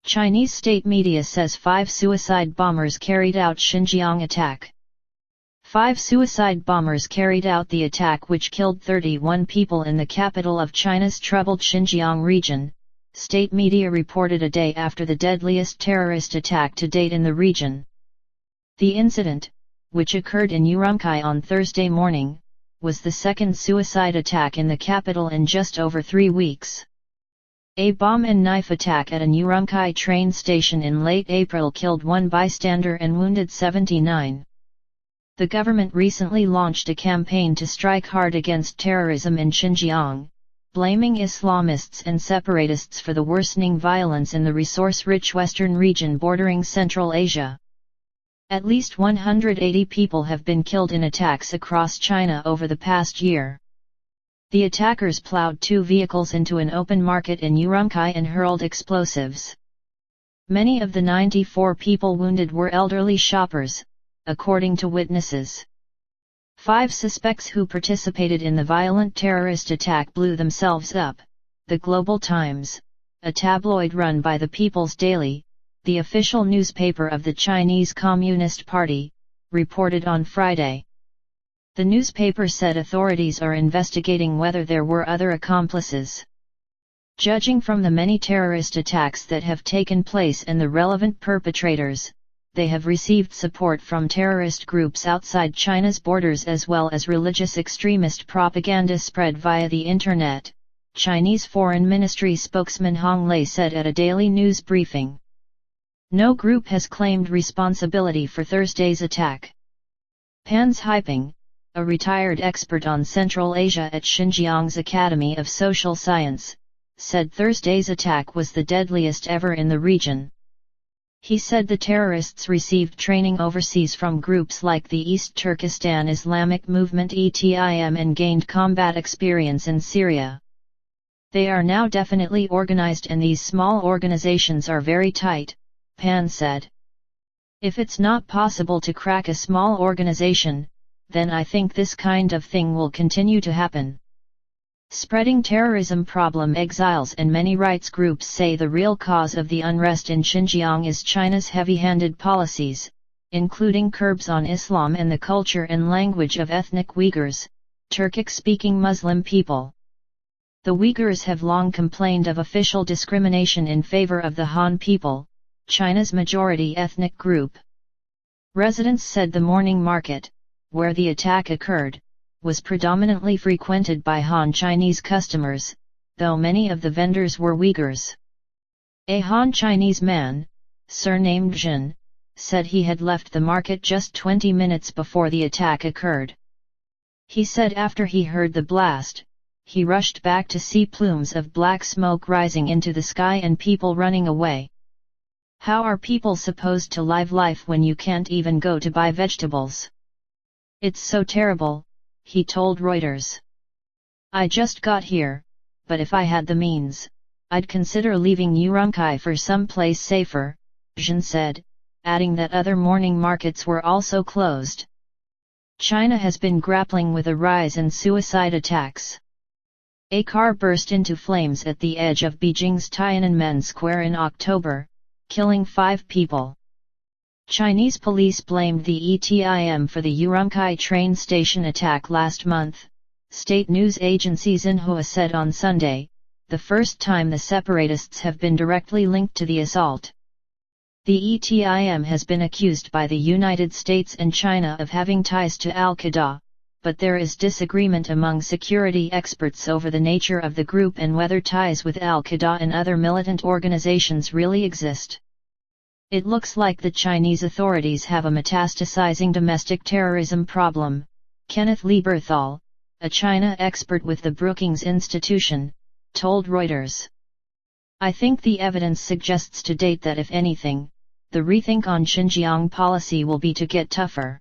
Chinese state media says 5 suicide bombers carried out Xinjiang attack. 5 suicide bombers carried out the attack which killed 31 people in the capital of China's troubled Xinjiang region, state media reported a day after the deadliest terrorist attack to date in the region. The incident, which occurred in Urumqi on Thursday morning, was the second suicide attack in the capital in just over 3 weeks. A bomb and knife attack at an Urumqi train station in late April killed 1 bystander and wounded 79. The government recently launched a campaign to strike hard against terrorism in Xinjiang, blaming Islamists and separatists for the worsening violence in the resource-rich western region bordering Central Asia. At least 180 people have been killed in attacks across China over the past year. The attackers plowed 2 vehicles into an open market in Urumqi and hurled explosives. Many of the 94 people wounded were elderly shoppers, according to witnesses. 5 suspects who participated in the violent terrorist attack blew themselves up, the Global Times, a tabloid run by the People's Daily, the official newspaper of the Chinese Communist Party, reported on Friday. The newspaper said authorities are investigating whether there were other accomplices. Judging from the many terrorist attacks that have taken place and the relevant perpetrators, they have received support from terrorist groups outside China's borders as well as religious extremist propaganda spread via the internet, Chinese Foreign Ministry spokesman Hong Lei said at a daily news briefing. No group has claimed responsibility for Thursday's attack. Pan Haiping, a retired expert on Central Asia at Xinjiang's Academy of Social Science, said Thursday's attack was the deadliest ever in the region. He said the terrorists received training overseas from groups like the East Turkestan Islamic Movement ETIM and gained combat experience in Syria. They are now definitely organized and these small organizations are very tight, Pan said. If it's not possible to crack a small organization, then I think this kind of thing will continue to happen. Spreading terrorism problem. Exiles and many rights groups say the real cause of the unrest in Xinjiang is China's heavy-handed policies, including curbs on Islam and the culture and language of ethnic Uyghurs, Turkic-speaking Muslim people. The Uyghurs have long complained of official discrimination in favor of the Han people, China's majority ethnic group. Residents said the morning market, where the attack occurred, was predominantly frequented by Han Chinese customers, though many of the vendors were Uyghurs. A Han Chinese man, surnamed Zhen, said he had left the market just 20 minutes before the attack occurred. He said after he heard the blast, he rushed back to see plumes of black smoke rising into the sky and people running away. How are people supposed to live life when you can't even go to buy vegetables? It's so terrible, he told Reuters. I just got here, but if I had the means, I'd consider leaving Urumqi for some place safer, Zhen said, adding that other morning markets were also closed. China has been grappling with a rise in suicide attacks. A car burst into flames at the edge of Beijing's Tiananmen Square in October, killing 5 people. Chinese police blamed the ETIM for the Urumqi train station attack last month, state news agency Xinhua said on Sunday, the first time the separatists have been directly linked to the assault. The ETIM has been accused by the United States and China of having ties to Al-Qaeda, but there is disagreement among security experts over the nature of the group and whether ties with Al-Qaeda and other militant organizations really exist. It looks like the Chinese authorities have a metastasizing domestic terrorism problem, Kenneth Lieberthal, a China expert with the Brookings Institution, told Reuters. I think the evidence suggests to date that if anything, the rethink on Xinjiang policy will be to get tougher.